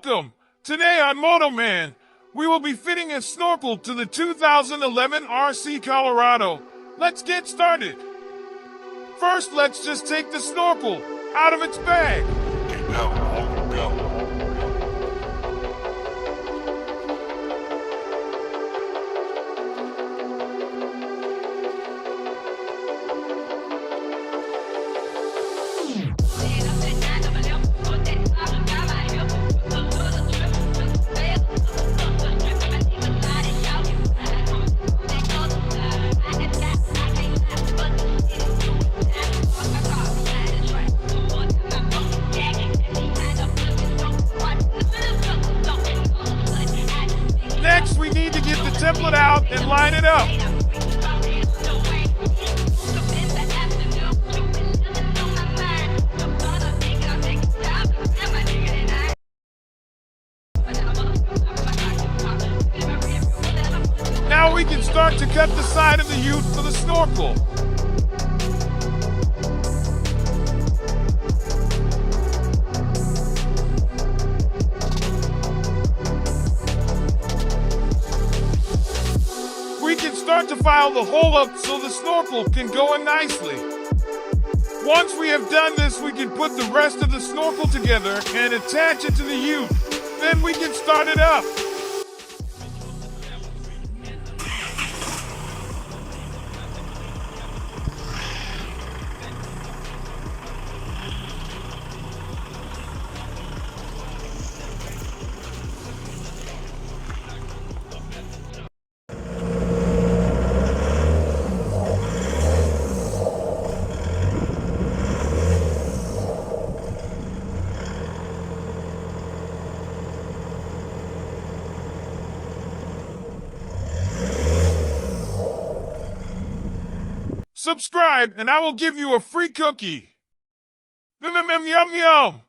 Welcome! Today on Moto Man, we will be fitting a snorkel to the 2011 RC Colorado. Let's get started. First, let's just take the snorkel out of its bag. Go. Next, we need to get the template out and line it up. Now we can start to cut the side of the ute for the snorkel. We can start to file the hole up so the snorkel can go in nicely. Once we have done this, we can put the rest of the snorkel together and attach it to the ute. Then we can start it up. Subscribe and I will give you a free cookie. Yum yum.